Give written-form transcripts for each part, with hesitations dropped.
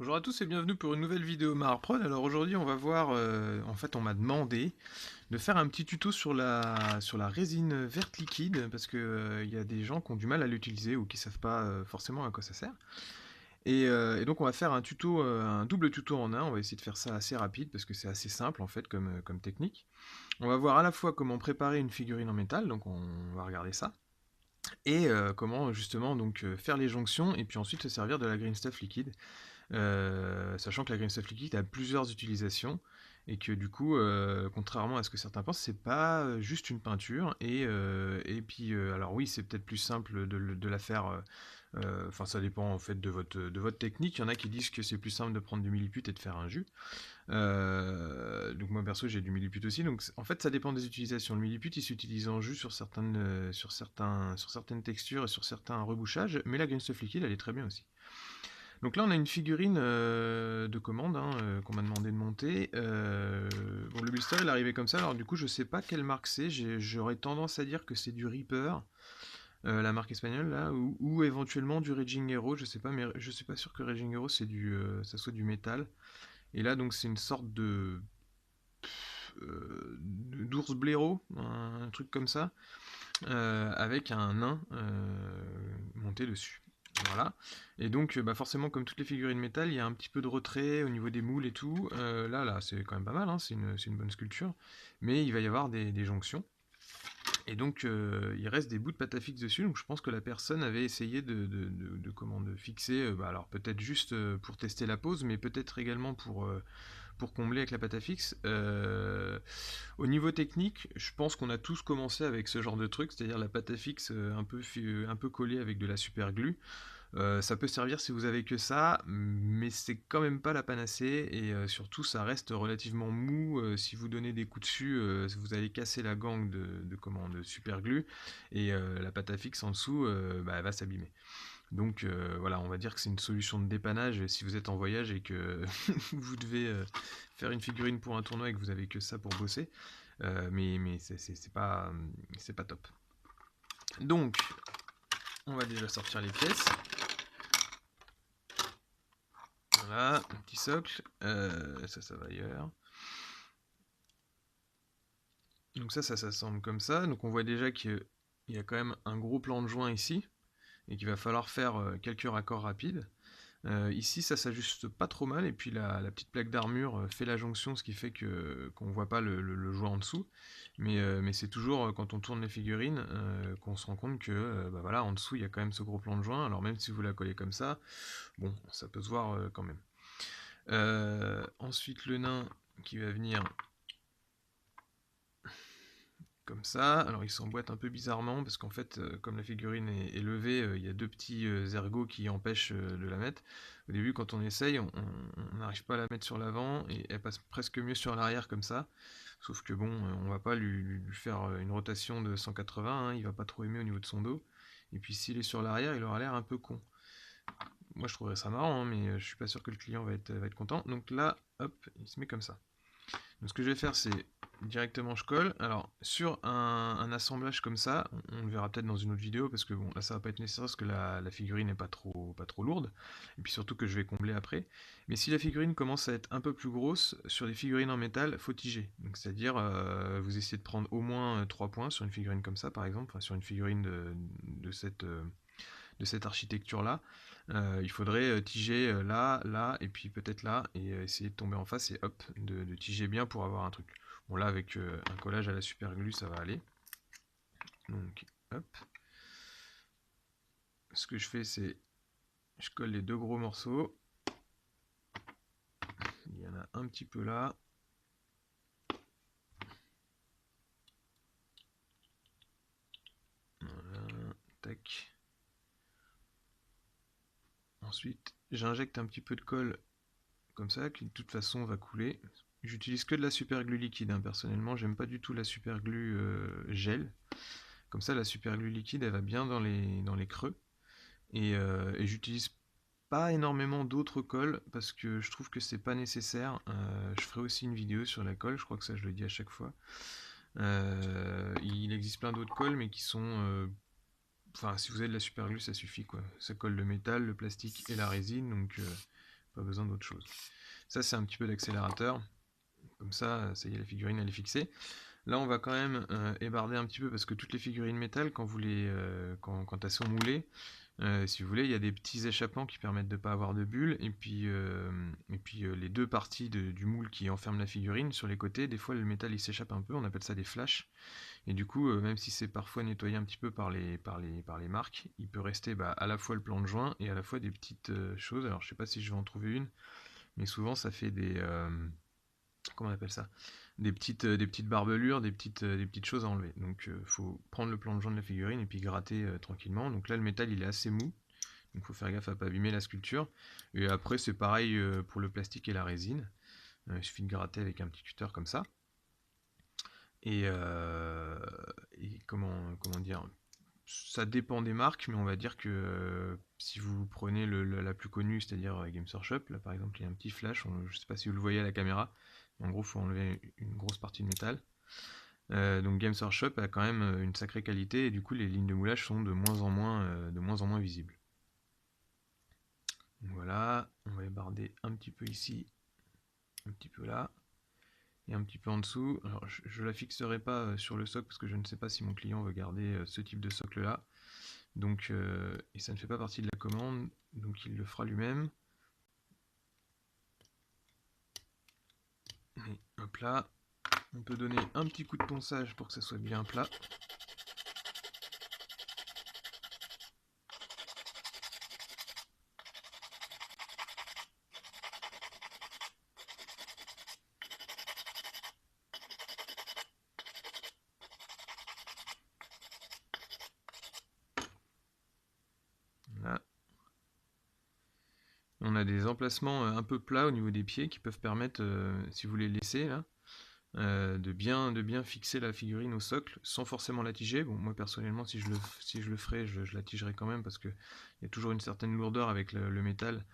Bonjour à tous et bienvenue pour une nouvelle vidéo Maharprod. Alors aujourd'hui on va voir, en fait on m'a demandé de faire un petit tuto sur la résine verte liquide parce que il y a des gens qui ont du mal à l'utiliser ou qui savent pas forcément à quoi ça sert. Et donc on va faire un tuto, un double tuto en un, on va essayer de faire ça assez rapide parce que c'est assez simple en fait comme technique. On va voir à la fois comment préparer une figurine en métal, donc on va regarder ça, et comment justement donc faire les jonctions et puis ensuite se servir de la green stuff liquide. Sachant que la green stuff liquide a plusieurs utilisations et que du coup, contrairement à ce que certains pensent, c'est pas juste une peinture. Et puis, alors oui, c'est peut-être plus simple de la faire. Enfin, ça dépend en fait de votre technique. Il y en a qui disent que c'est plus simple de prendre du milliput et de faire un jus. Donc moi perso, j'ai du milliput aussi. Donc en fait, ça dépend des utilisations. Le milliput, il s'utilise en jus sur certaines textures et sur certains rebouchages, mais la green stuff liquide, elle est très bien aussi. Donc là, on a une figurine de commande hein, qu'on m'a demandé de monter. Bon, le blister, il est arrivé comme ça. Alors du coup, je sais pas quelle marque c'est. J'aurais tendance à dire que c'est du Reaper, la marque espagnole là, ou éventuellement du Raging Hero. Je sais pas, mais je suis pas sûr que Raging Hero ça soit du métal. Et là, donc, c'est une sorte d'ours blaireau, un truc comme ça, avec un nain monté dessus. Voilà. Et donc, bah forcément, comme toutes les figurines métal, il y a un petit peu de retrait au niveau des moules et tout. Là, c'est quand même pas mal, hein, c'est une bonne sculpture. Mais il va y avoir des jonctions. Et donc, il reste des bouts de pâte à fixe dessus. Donc, je pense que la personne avait essayé de fixer, bah, alors peut-être juste pour tester la pose, mais peut-être également pour combler avec la pâte à fixe. Au niveau technique, je pense qu'on a tous commencé avec ce genre de truc, c'est-à-dire la pâte à fixe un peu collée avec de la super glue. Ça peut servir si vous avez que ça, mais c'est quand même pas la panacée et surtout ça reste relativement mou. Si vous donnez des coups dessus, vous allez casser la gangue de super glue et la pâte à fixe en dessous, bah, elle va s'abîmer. Donc voilà, on va dire que c'est une solution de dépannage si vous êtes en voyage et que vous devez faire une figurine pour un tournoi et que vous avez que ça pour bosser. Mais c'est pas top. Donc, on va déjà sortir les pièces. Voilà, un petit socle. Ça va ailleurs. Donc ça s'assemble comme ça. Donc on voit déjà qu'il y a quand même un gros plan de joint ici et qu'il va falloir faire quelques raccords rapides. Ici, ça s'ajuste pas trop mal, et puis la petite plaque d'armure fait la jonction, ce qui fait qu'on voit pas le joint en dessous. Mais c'est toujours quand on tourne les figurines qu'on se rend compte que bah voilà, en dessous il y a quand même ce gros plan de joint. Alors même si vous la collez comme ça, bon, ça peut se voir quand même. Ensuite, le nain qui va venir comme ça. Alors il s'emboîte un peu bizarrement parce qu'en fait, comme la figurine est levée, il y a deux petits ergots qui empêchent de la mettre. Au début, quand on essaye, on n'arrive pas à la mettre sur l'avant et elle passe presque mieux sur l'arrière comme ça. Sauf que bon, on va pas lui faire une rotation de 180, hein, il va pas trop aimer au niveau de son dos. Et puis s'il est sur l'arrière, il aura l'air un peu con. Moi je trouverais ça marrant, hein, mais je suis pas sûr que le client va être content. Donc là, hop, il se met comme ça. Donc ce que je vais faire, c'est directement je colle. Alors sur un assemblage comme ça, on le verra peut-être dans une autre vidéo parce que bon là ça va pas être nécessaire parce que la figurine n'est pas trop lourde et puis surtout que je vais combler après. Mais si la figurine commence à être un peu plus grosse, sur des figurines en métal, faut tiger. Donc c'est-à-dire vous essayez de prendre au moins 3 points sur une figurine comme ça par exemple, enfin, sur une figurine de cette architecture-là. Il faudrait tiger là, là, et puis peut-être là, et essayer de tomber en face et hop, de tiger bien pour avoir un truc. Bon là, avec un collage à la super glue, ça va aller. Donc, hop. Ce que je fais, c'est je colle les deux gros morceaux. Il y en a un petit peu là. Voilà, tac. Ensuite, j'injecte un petit peu de colle comme ça, qui de toute façon va couler. J'utilise que de la super glue liquide, hein, personnellement, j'aime pas du tout la super glue gel. Comme ça, la super glue liquide, elle va bien dans les creux. Et j'utilise pas énormément d'autres colles parce que je trouve que c'est pas nécessaire. Je ferai aussi une vidéo sur la colle, je crois que ça je le dis à chaque fois. Il existe plein d'autres colles, mais qui sont. Enfin, si vous avez de la super glue, ça suffit quoi. Ça colle le métal, le plastique et la résine, donc pas besoin d'autre chose. Ça c'est un petit peu d'accélérateur, comme ça y est, la figurine elle est fixée. Là on va quand même ébarder un petit peu parce que toutes les figurines métal, quand elles sont moulées, si vous voulez, il y a des petits échappements qui permettent de ne pas avoir de bulles, et puis les deux parties du moule qui enferment la figurine, sur les côtés, des fois le métal il s'échappe un peu, on appelle ça des flashs, et du coup, même si c'est parfois nettoyé un petit peu par les marques, il peut rester à la fois le plan de joint et à la fois des petites choses. Alors je sais pas si je vais en trouver une, mais souvent ça fait comment on appelle ça, des petites barbelures, des petites choses à enlever. Donc faut prendre le plan de joint de la figurine et puis gratter tranquillement. Donc là le métal il est assez mou, donc faut faire gaffe à pas abîmer la sculpture. Et après c'est pareil pour le plastique et la résine. Il suffit de gratter avec un petit cutter comme ça. Et, comment dire, ça dépend des marques, mais on va dire que si vous prenez la plus connue, c'est-à-dire Games Workshop, là par exemple il y a un petit flash, je ne sais pas si vous le voyez à la caméra, en gros il faut enlever une grosse partie de métal. Donc Games Workshop a quand même une sacrée qualité, et du coup les lignes de moulage sont de moins en moins visibles. Donc voilà, on va ébarder un petit peu ici, un petit peu là, et un petit peu en dessous. Alors je ne la fixerai pas sur le socle parce que je ne sais pas si mon client veut garder ce type de socle là. Donc, et ça ne fait pas partie de la commande, donc il le fera lui-même. Et hop là, on peut donner un petit coup de ponçage pour que ça soit bien plat. Là. On a des emplacements un peu plats au niveau des pieds qui peuvent permettre, si vous les laissez là, de bien fixer la figurine au socle sans forcément la tiger. Bon, moi personnellement, si je le ferais, je la tigerais quand même parce qu'il y a toujours une certaine lourdeur avec le métal.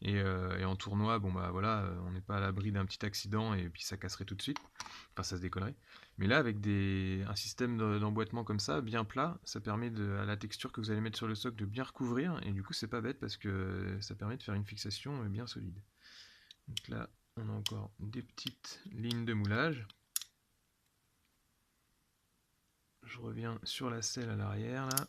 Et en tournoi, bon bah voilà, on n'est pas à l'abri d'un petit accident et puis ça casserait tout de suite. Enfin, ça se décollerait. Mais là, avec un système d'emboîtement comme ça, bien plat, ça permet à la texture que vous allez mettre sur le socle de bien recouvrir. Et du coup, c'est pas bête parce que ça permet de faire une fixation bien solide. Donc là, on a encore des petites lignes de moulage. Je reviens sur la selle à l'arrière là.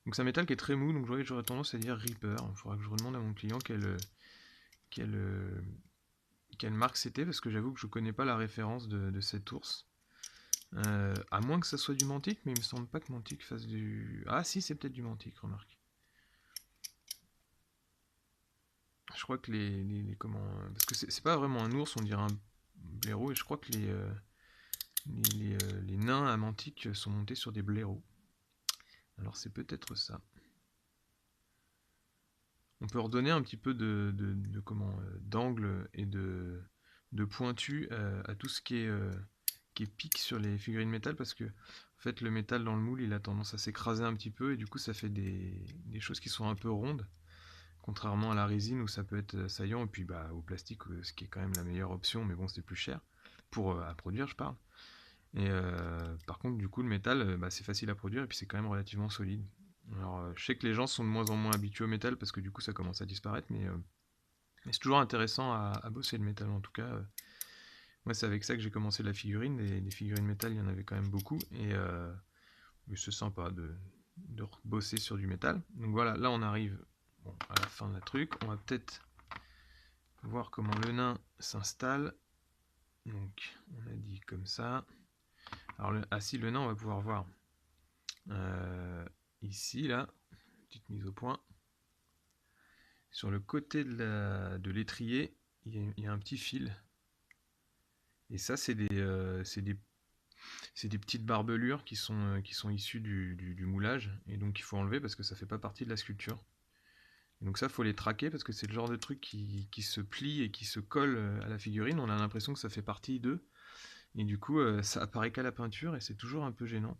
Donc c'est un métal qui est très mou, donc j'aurais tendance à dire Reaper. Il faudra que je redemande à mon client quelle marque c'était, parce que j'avoue que je connais pas la référence de cet ours. À moins que ça soit du Mantic, mais il me semble pas que Mantic fasse du... Ah si, c'est peut-être du Mantic, remarque. Je crois que comment... Parce que c'est pas vraiment un ours, on dirait un blaireau, et je crois que les nains à Mantic sont montés sur des blaireaux. Alors c'est peut-être ça. On peut redonner un petit peu d'angle et de pointu à tout ce qui est pique sur les figurines métal, parce que en fait le métal dans le moule il a tendance à s'écraser un petit peu et du coup ça fait des choses qui sont un peu rondes, contrairement à la résine où ça peut être saillant, et puis au plastique, ce qui est quand même la meilleure option, mais bon c'est plus cher à produire, je parle. Et par contre du coup le métal c'est facile à produire et puis c'est quand même relativement solide. Alors je sais que les gens sont de moins en moins habitués au métal parce que du coup ça commence à disparaître, mais c'est toujours intéressant à bosser le métal en tout cas. Moi c'est avec ça que j'ai commencé la figurine, des figurines métal il y en avait quand même beaucoup, et c'est sympa de bosser sur du métal. Donc voilà, là on arrive à la fin de la truc, on va peut-être voir comment le nain s'installe. Donc on a dit comme ça. Alors si le nain on va pouvoir voir ici là, petite mise au point. Sur le côté de l'étrier, il y a un petit fil. Et ça, c'est des petites barbelures qui sont issues du moulage. Et donc, il faut enlever parce que ça ne fait pas partie de la sculpture. Et donc ça, il faut les traquer parce que c'est le genre de truc qui se plie et qui se colle à la figurine. On a l'impression que ça fait partie d'eux. Et du coup, ça apparaît qu'à la peinture et c'est toujours un peu gênant.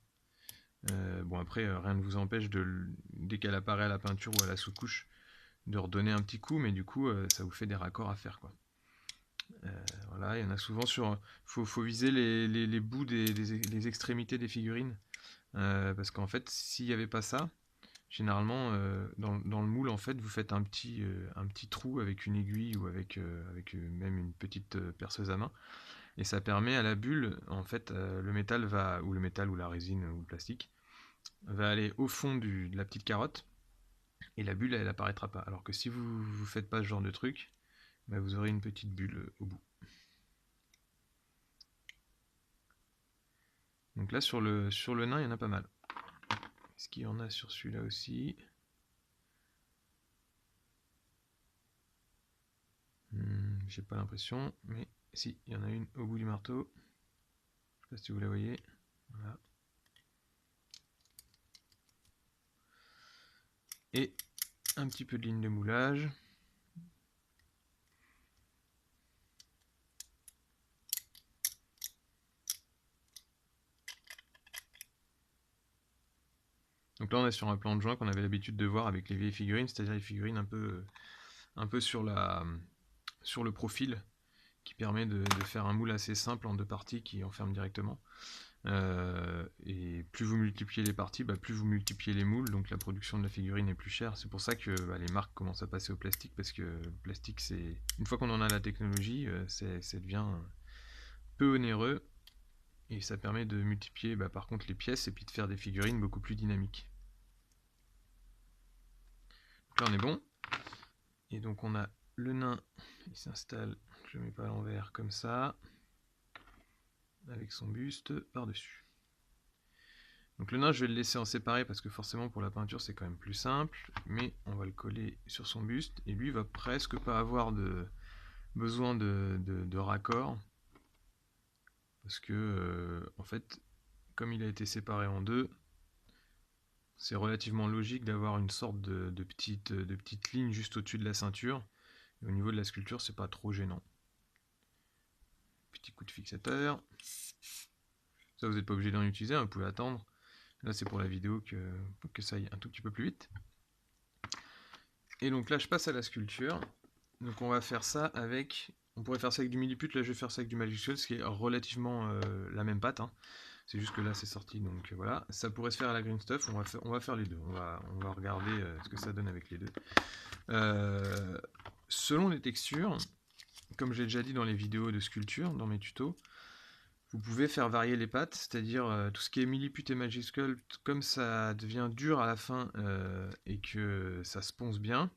Bon, après, rien ne vous empêche, dès qu'elle apparaît à la peinture ou à la sous-couche, de redonner un petit coup, mais du coup, ça vous fait des raccords à faire, quoi. Voilà, il y en a souvent sur... Faut viser les bouts des extrémités des figurines, parce qu'en fait, s'il n'y avait pas ça, généralement, dans le moule, en fait, vous faites un petit trou avec une aiguille ou avec même une petite perceuse à main. Et ça permet à la bulle, en fait, le métal ou la résine ou le plastique, va aller au fond de la petite carotte, et la bulle, elle apparaîtra pas. Alors que si vous faites pas ce genre de truc, bah, vous aurez une petite bulle au bout. Donc là, sur le nain, il y en a pas mal. Est-ce qu'il y en a sur celui-là aussi? J'ai pas l'impression, mais si, il y en a une au bout du marteau. Je sais pas si vous la voyez. Voilà. Et un petit peu de ligne de moulage. Donc là, on est sur un plan de joint qu'on avait l'habitude de voir avec les vieilles figurines, c'est-à-dire les figurines un peu sur le profil, qui permet de faire un moule assez simple en deux parties qui enferme directement. Et plus vous multipliez les parties, plus vous multipliez les moules, donc la production de la figurine est plus chère. C'est pour ça que les marques commencent à passer au plastique, parce que le plastique, une fois qu'on en a la technologie, ça devient peu onéreux, et ça permet de multiplier par contre les pièces et puis de faire des figurines beaucoup plus dynamiques. Donc là on est bon. Et donc on a le nain, il s'installe, je ne mets pas à l'envers, comme ça, avec son buste par-dessus. Donc le nain, je vais le laisser en séparé parce que forcément pour la peinture c'est quand même plus simple, mais on va le coller sur son buste, et lui va presque pas avoir besoin de raccord, parce que en fait, comme il a été séparé en deux, c'est relativement logique d'avoir une sorte de petite ligne juste au-dessus de la ceinture, et au niveau de la sculpture c'est pas trop gênant. Petit coup de fixateur. Ça, vous n'êtes pas obligé d'en utiliser, vous pouvez attendre. Là, c'est pour la vidéo que ça aille un tout petit peu plus vite. Et donc là, je passe à la sculpture. Donc on va faire ça avec... On pourrait faire ça avec du milliput, là je vais faire ça avec du Magic Sculpt, ce qui est relativement la même pâte. Hein. C'est juste que là c'est sorti, donc voilà. Ça pourrait se faire à la Green Stuff, on va faire les deux. On va regarder ce que ça donne avec les deux. Selon les textures, comme j'ai déjà dit dans les vidéos de sculpture, dans mes tutos, vous pouvez faire varier les pâtes, c'est-à-dire tout ce qui est milliput et Magic Sculpt, comme ça devient dur à la fin et que ça se ponce bien,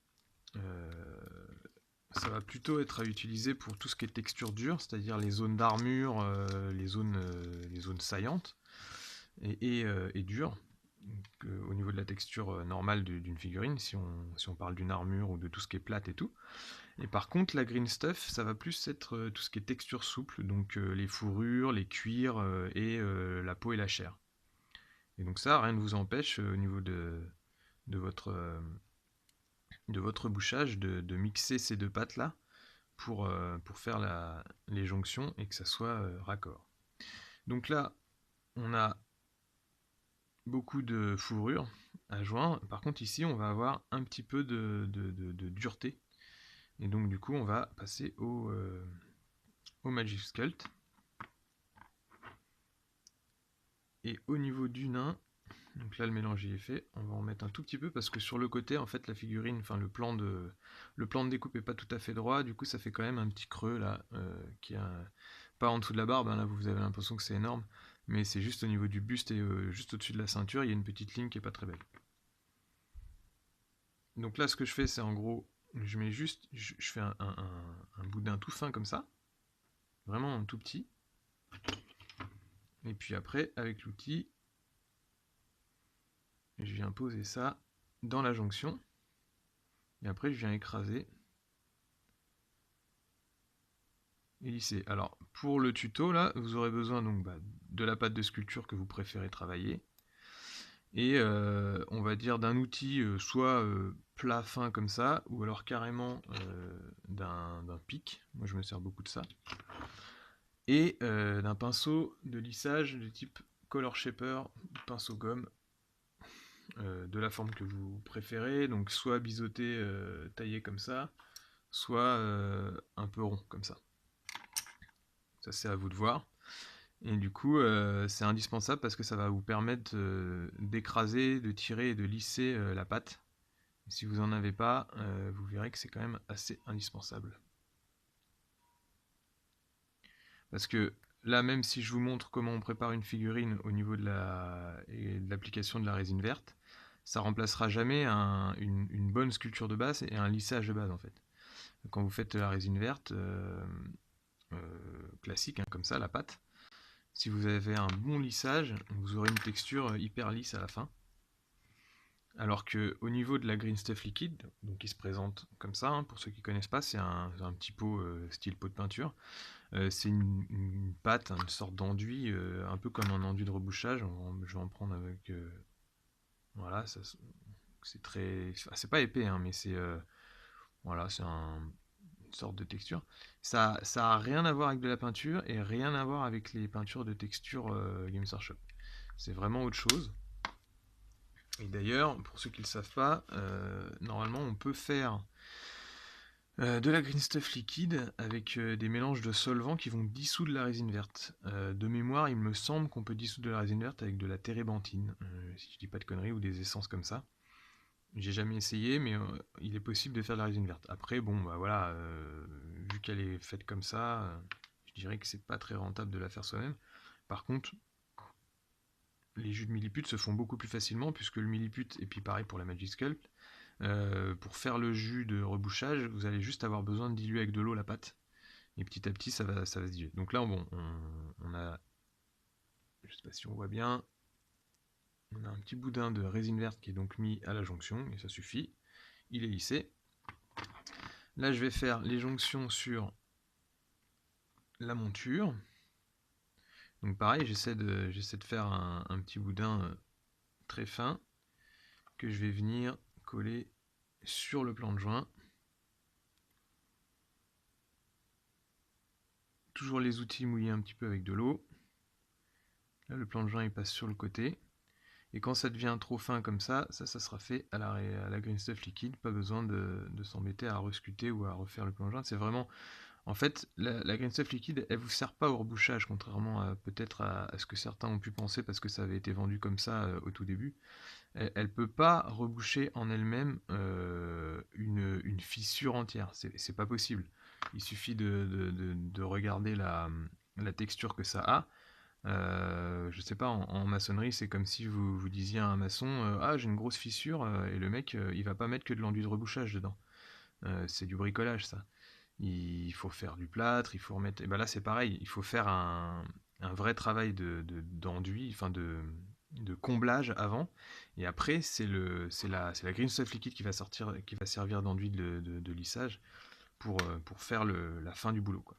ça va plutôt être à utiliser pour tout ce qui est texture dure, c'est-à-dire les zones d'armure, les zones saillantes et dures. Donc, au niveau de la texture normale d'une figurine, si on parle d'une armure ou de tout ce qui est plate et tout. Et par contre, la green stuff, ça va plus être tout ce qui est texture souple, donc les fourrures, les cuirs et la peau et la chair. Et donc ça, rien ne vous empêche au niveau de votre bouchage de mixer ces deux pâtes-là pour faire les jonctions et que ça soit raccord. Donc là, on a beaucoup de fourrure à joindre. Par contre, ici, on va avoir un petit peu de dureté. Et donc, du coup, on va passer au Magic Sculpt. Et au niveau du nain, donc là le mélange y est fait, on va en mettre un tout petit peu parce que sur le côté, en fait, la figurine, enfin le plan de découpe est pas tout à fait droit, du coup ça fait quand même un petit creux là, qui est pas en dessous de la barbe, hein, là vous avez l'impression que c'est énorme, mais c'est juste au niveau du buste et juste au-dessus de la ceinture, il y a une petite ligne qui est pas très belle. Donc là ce que je fais, c'est en gros, je mets juste, je fais un boudin tout fin comme ça, vraiment un tout petit, et puis après avec l'outil, je viens poser ça dans la jonction, et après je viens écraser et lisser. Alors pour le tuto là, vous aurez besoin donc de la pâte de sculpture que vous préférez travailler, et on va dire d'un outil soit plat fin comme ça, ou alors carrément d'un pic, moi je me sers beaucoup de ça, et d'un pinceau de lissage de type Color Shaper, pinceau gomme, de la forme que vous préférez, donc soit biseauté taillé comme ça, soit un peu rond comme ça. Ça c'est à vous de voir. Et du coup, c'est indispensable parce que ça va vous permettre d'écraser, de tirer et de lisser la pâte. Et si vous n'en avez pas, vous verrez que c'est quand même assez indispensable. Parce que là, même si je vous montre comment on prépare une figurine au niveau de l'application de la résine verte, ça remplacera jamais une bonne sculpture de base et un lissage de base en fait. Quand vous faites la résine verte classique, hein, comme ça, la pâte, si vous avez un bon lissage, vous aurez une texture hyper lisse à la fin. Alors que au niveau de la Green Stuff liquide, donc qui se présente comme ça, hein, pour ceux qui ne connaissent pas, c'est un petit pot style pot de peinture. C'est une pâte, une sorte d'enduit, un peu comme un enduit de rebouchage. Je vais en prendre avec. Voilà, c'est très. Enfin, c'est pas épais, hein, mais c'est. Voilà, c'est une sorte de texture. Ça a rien à voir avec de la peinture et rien à voir avec les peintures de texture Games Workshop. C'est vraiment autre chose. Et d'ailleurs, pour ceux qui ne le savent pas, normalement on peut faire de la green stuff liquide avec des mélanges de solvants qui vont dissoudre la résine verte. De mémoire, il me semble qu'on peut dissoudre de la résine verte avec de la térébenthine, si je dis pas de conneries, ou des essences comme ça. J'ai jamais essayé, mais il est possible de faire de la résine verte. Après, bon, bah voilà, vu qu'elle est faite comme ça, je dirais que c'est pas très rentable de la faire soi-même. Par contre, les jus de milliput se font beaucoup plus facilement puisque le milliput, et puis pareil pour la Magic Sculpt, pour faire le jus de rebouchage, vous allez juste avoir besoin de diluer avec de l'eau la pâte. Et petit à petit, ça va se diluer. Donc là, bon, on a, je sais pas si on voit bien, on a un petit boudin de résine verte qui est donc mis à la jonction, et ça suffit. Il est lissé. Là, je vais faire les jonctions sur la monture. Donc pareil, j'essaie de faire un petit boudin très fin que je vais venir coller sur le plan de joint. Toujours les outils mouillés un petit peu avec de l'eau. Là, le plan de joint il passe sur le côté. Et quand ça devient trop fin comme ça sera fait à la green stuff liquide. Pas besoin de s'embêter à resculpter ou à refaire le plan de joint. C'est vraiment. En fait, la green stuff liquide, elle vous sert pas au rebouchage, contrairement à peut-être à ce que certains ont pu penser parce que ça avait été vendu comme ça au tout début. Elle peut pas reboucher en elle-même une fissure entière. C'est pas possible. Il suffit de regarder la texture que ça a. Je sais pas, en maçonnerie, c'est comme si vous disiez à un maçon ah, j'ai une grosse fissure, et le mec, il va pas mettre que de l'enduit de rebouchage dedans. C'est du bricolage, ça. Il faut faire du plâtre, il faut remettre. Et ben là, c'est pareil, il faut faire un vrai travail d'enduit, enfin de comblage avant. Et après, c'est la green stuff liquide qui va servir d'enduit de lissage pour faire la fin du boulot, quoi.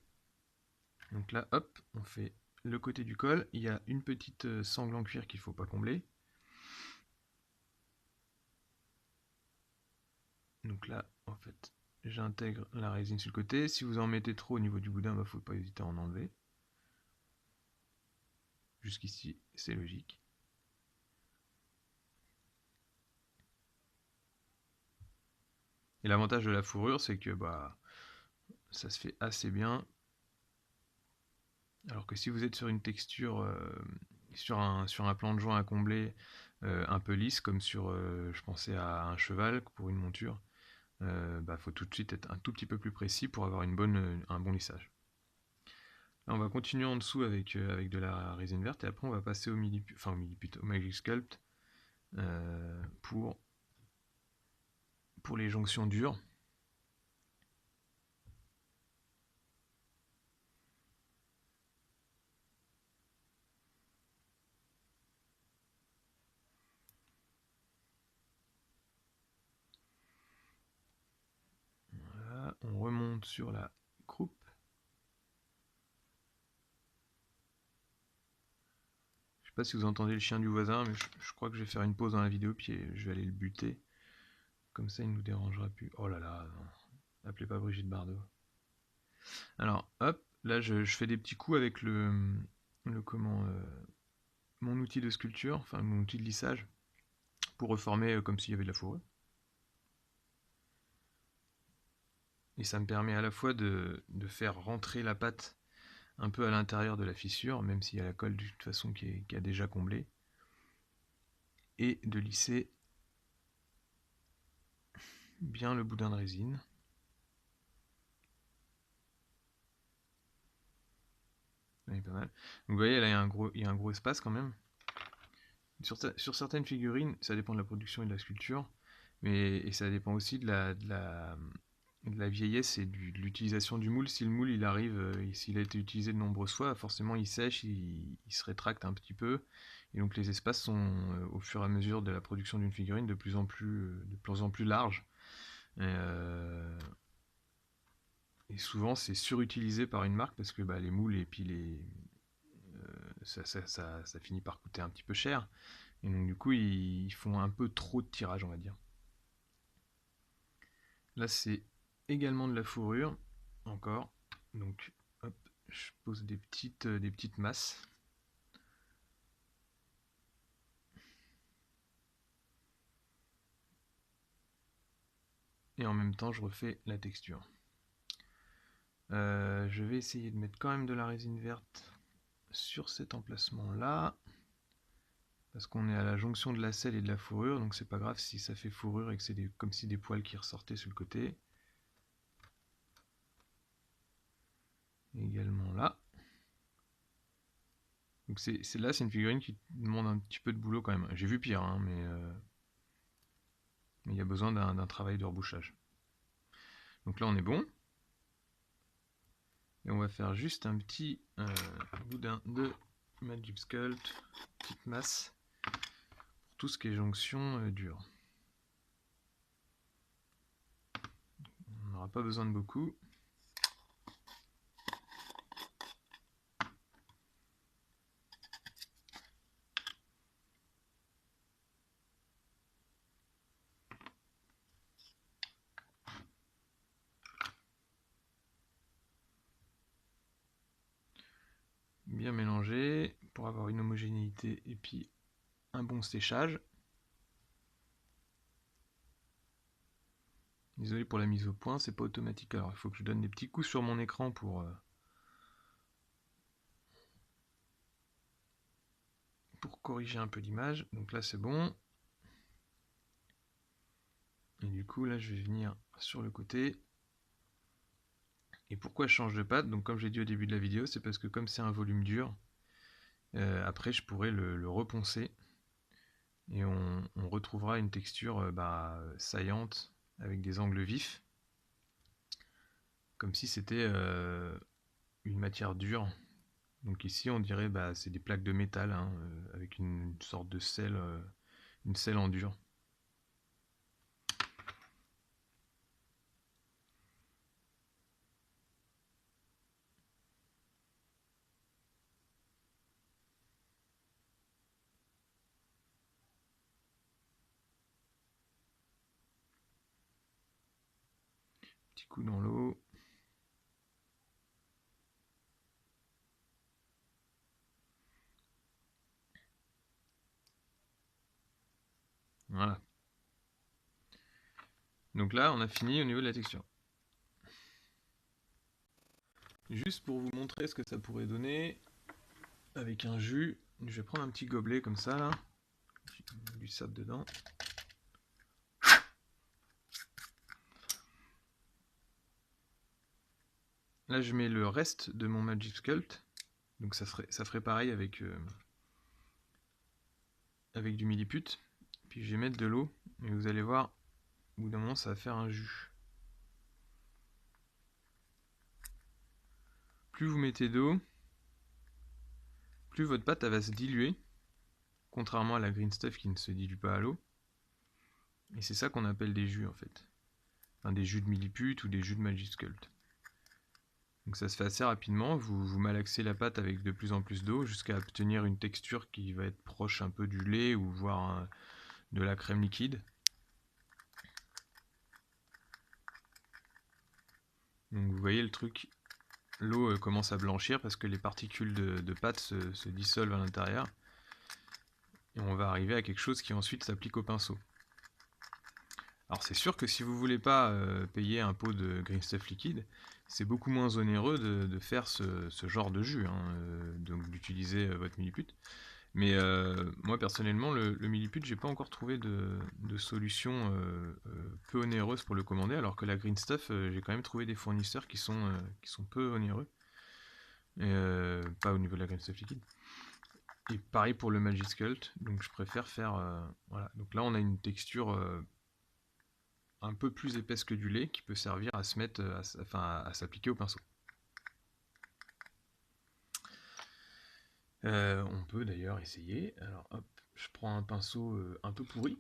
Donc là, hop, on fait le côté du col. Il y a une petite sangle en cuir qu'il ne faut pas combler. Donc là, en fait, j'intègre la résine sur le côté. Si vous en mettez trop au niveau du boudin, il ne faut pas hésiter à en enlever. Jusqu'ici, c'est logique. Et l'avantage de la fourrure, c'est que ça se fait assez bien. Alors que si vous êtes sur une texture, sur un plan de joint à combler un peu lisse, comme sur, je pensais à un cheval pour une monture, faut tout de suite être un tout petit peu plus précis pour avoir un bon lissage. Là, on va continuer en dessous avec de la résine verte et après on va passer au Magic Sculpt pour les jonctions dures. Voilà, on remonte sur la croupe. Je sais pas si vous entendez le chien du voisin, mais je crois que je vais faire une pause dans la vidéo puis je vais aller le buter. Comme ça, il ne nous dérangera plus. Oh là là, non. Appelez pas Brigitte Bardot. Alors, hop, là je fais des petits coups avec mon outil de sculpture, enfin mon outil de lissage, pour reformer comme s'il y avait de la fourrure. Et ça me permet à la fois de faire rentrer la pâte un peu à l'intérieur de la fissure, même s'il y a la colle de toute façon qui a déjà comblé, et de lisser bien le boudin de résine. Là, pas mal. Donc, vous voyez, là, il y a un gros espace quand même. Sur certaines figurines, ça dépend de la production et de la sculpture, et ça dépend aussi de la vieillesse et de l'utilisation du moule. Si le moule il arrive, s'il a été utilisé de nombreuses fois, forcément il sèche, il se rétracte un petit peu, et donc les espaces sont au fur et à mesure de la production d'une figurine de plus en plus larges. Et souvent c'est surutilisé par une marque parce que bah, les moules et puis ça finit par coûter un petit peu cher. Et donc du coup ils font un peu trop de tirage, on va dire. Là c'est également de la fourrure, encore. Donc hop, je pose des petites masses. Et en même temps je refais la texture. Je vais essayer de mettre quand même de la résine verte sur cet emplacement là, parce qu'on est à la jonction de la selle et de la fourrure, donc c'est pas grave si ça fait fourrure et que c'est comme si des poils qui ressortaient sur le côté. Et également là. Donc là c'est une figurine qui demande un petit peu de boulot quand même. J'ai vu pire, hein, mais il y a besoin d'un travail de rebouchage. Donc là on est bon. Et on va faire juste un petit boudin de Magic Sculpt, petite masse, pour tout ce qui est jonction dure. On n'aura pas besoin de beaucoup. Bien mélanger pour avoir une homogénéité et puis un bon séchage. Désolé pour la mise au point, c'est pas automatique. Alors il faut que je donne des petits coups sur mon écran pour corriger un peu l'image. Donc là c'est bon. Et du coup là je vais venir sur le côté. Et pourquoi je change de pâte? Donc comme j'ai dit au début de la vidéo, c'est parce que comme c'est un volume dur, après je pourrais le reponcer. Et on retrouvera une texture saillante avec des angles vifs. Comme si c'était une matière dure. Donc ici on dirait c'est des plaques de métal hein, avec une sorte de sel, une selle en dur. Petit coup dans l'eau. Voilà. Donc là on a fini au niveau de la texture. Juste pour vous montrer ce que ça pourrait donner avec un jus, je vais prendre un petit gobelet comme ça là, du sable dedans. Là je mets le reste de mon Magic Sculpt, donc ça ferait pareil avec du milliput. Puis je vais mettre de l'eau et vous allez voir, au bout d'un moment ça va faire un jus. Plus vous mettez d'eau, plus votre pâte elle va se diluer, contrairement à la green stuff qui ne se dilue pas à l'eau. Et c'est ça qu'on appelle des jus en fait. Enfin, des jus de milliput ou des jus de Magic Sculpt. Donc ça se fait assez rapidement, vous malaxez la pâte avec de plus en plus d'eau jusqu'à obtenir une texture qui va être proche un peu du lait ou voire de la crème liquide. Donc vous voyez le truc, l'eau commence à blanchir parce que les particules de pâte se dissolvent à l'intérieur. Et on va arriver à quelque chose qui ensuite s'applique au pinceau. Alors c'est sûr que si vous voulez pas payer un pot de green stuff liquide, c'est beaucoup moins onéreux de faire ce genre de jus, hein, donc d'utiliser votre milliput. Mais moi personnellement, le milliput, j'ai pas encore trouvé de solution peu onéreuse pour le commander, alors que la Green Stuff, j'ai quand même trouvé des fournisseurs qui sont peu onéreux, et pas au niveau de la Green Stuff liquide. Et pareil pour le Magic Sculpt, donc je préfère faire... voilà, donc là on a une texture un peu plus épaisse que du lait qui peut servir à se mettre, à s'appliquer au pinceau. On peut d'ailleurs essayer. Alors hop, je prends un pinceau un peu pourri,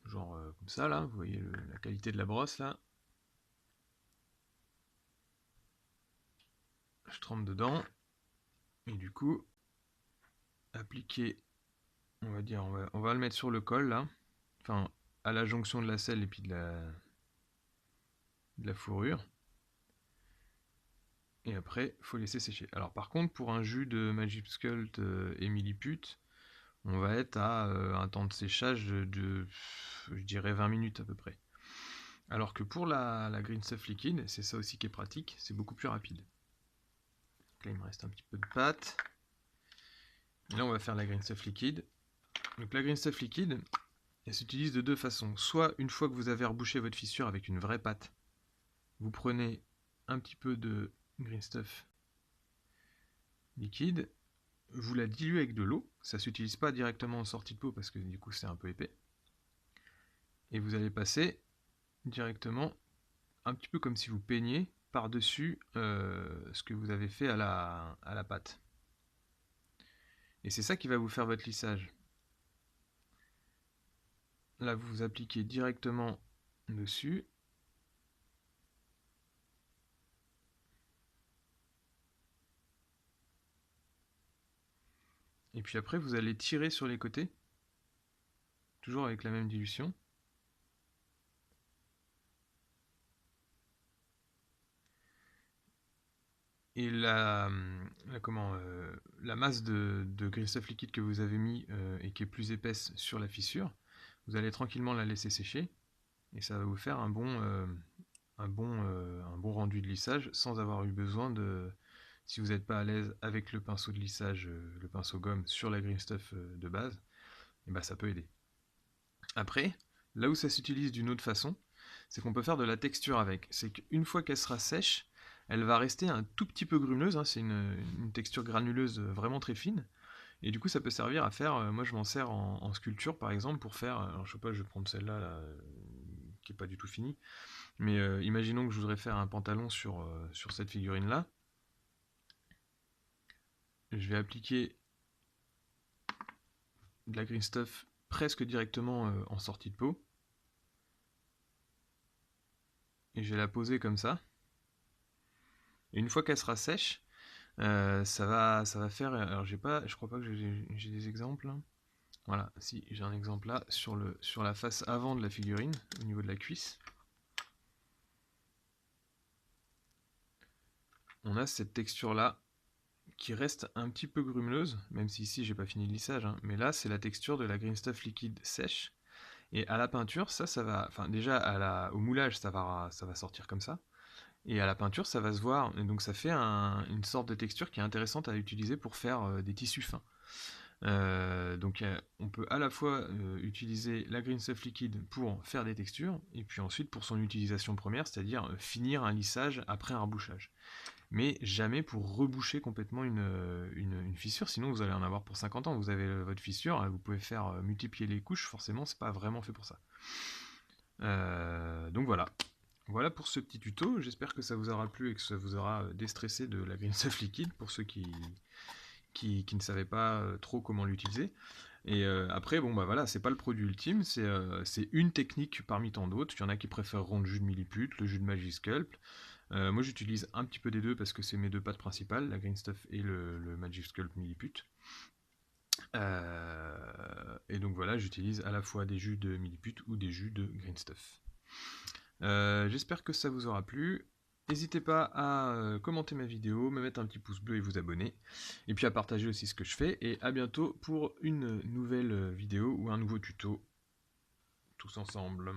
genre comme ça là, vous voyez la qualité de la brosse là. Je trempe dedans, et du coup, appliquer, on va dire, on va le mettre sur le col là, enfin à la jonction de la selle et puis de la fourrure. Et après, il faut laisser sécher. Alors par contre, pour un jus de Magic Sculpt et Milliput, on va être à un temps de séchage de, je dirais, 20 minutes à peu près. Alors que pour la Green Stuff liquide, c'est ça aussi qui est pratique, c'est beaucoup plus rapide. Donc là, il me reste un petit peu de pâte. Et là, on va faire la Green Stuff liquide. Donc la Green Stuff liquide, elle s'utilise de deux façons. Soit une fois que vous avez rebouché votre fissure avec une vraie pâte, vous prenez un petit peu de Green Stuff liquide, vous la diluez avec de l'eau, ça ne s'utilise pas directement en sortie de pot parce que du coup c'est un peu épais, et vous allez passer directement, un petit peu comme si vous peigniez par-dessus ce que vous avez fait à la pâte. Et c'est ça qui va vous faire votre lissage. Là vous appliquez directement dessus. Et puis après vous allez tirer sur les côtés, toujours avec la même dilution. Et la masse de Green Stuff liquide que vous avez mis et qui est plus épaisse sur la fissure, vous allez tranquillement la laisser sécher, et ça va vous faire un bon rendu de lissage sans avoir eu besoin de... Si vous n'êtes pas à l'aise avec le pinceau de lissage, le pinceau gomme sur la Green Stuff de base, et ben ça peut aider. Après, là où ça s'utilise d'une autre façon, c'est qu'on peut faire de la texture avec. C'est qu'une fois qu'elle sera sèche, elle va rester un tout petit peu grumeuse, hein, c'est une texture granuleuse vraiment très fine. Et du coup, ça peut servir à faire, moi je m'en sers en sculpture par exemple pour faire, alors je sais pas, je vais prendre celle-là là, qui est pas du tout finie, mais imaginons que je voudrais faire un pantalon sur cette figurine là. Je vais appliquer de la Green Stuff presque directement en sortie de pot. Et je vais la poser comme ça. Et une fois qu'elle sera sèche, ça va faire... Alors je crois pas que j'ai des exemples. Voilà, si j'ai un exemple là sur la face avant de la figurine, au niveau de la cuisse. On a cette texture là qui reste un petit peu grumeleuse, même si ici j'ai pas fini le lissage, hein, mais là c'est la texture de la Green Stuff liquide sèche. Et à la peinture, ça va... Enfin déjà au moulage, ça va sortir comme ça. Et à la peinture, ça va se voir. Et donc ça fait une sorte de texture qui est intéressante à utiliser pour faire des tissus fins. Donc on peut à la fois utiliser la Green Stuff liquide pour faire des textures, et puis ensuite pour son utilisation première, c'est-à-dire finir un lissage après un rebouchage. Mais jamais pour reboucher complètement une fissure, sinon vous allez en avoir pour 50 ans. Vous avez votre fissure, vous pouvez faire multiplier les couches, forcément c'est pas vraiment fait pour ça. Donc voilà. Voilà pour ce petit tuto, j'espère que ça vous aura plu et que ça vous aura déstressé de la Green Stuff liquide pour ceux qui ne savaient pas trop comment l'utiliser. Et après, bon bah voilà, c'est pas le produit ultime, c'est une technique parmi tant d'autres. Il y en a qui préféreront le jus de Milliput, le jus de Magic Sculpt. Moi j'utilise un petit peu des deux parce que c'est mes deux pâtes principales, la Green Stuff et le Magic Sculpt Milliput. Et donc voilà, j'utilise à la fois des jus de Milliput ou des jus de Green Stuff. J'espère que ça vous aura plu. N'hésitez pas à commenter ma vidéo, me mettre un petit pouce bleu et vous abonner. Et puis à partager aussi ce que je fais. Et à bientôt pour une nouvelle vidéo ou un nouveau tuto. Tous ensemble.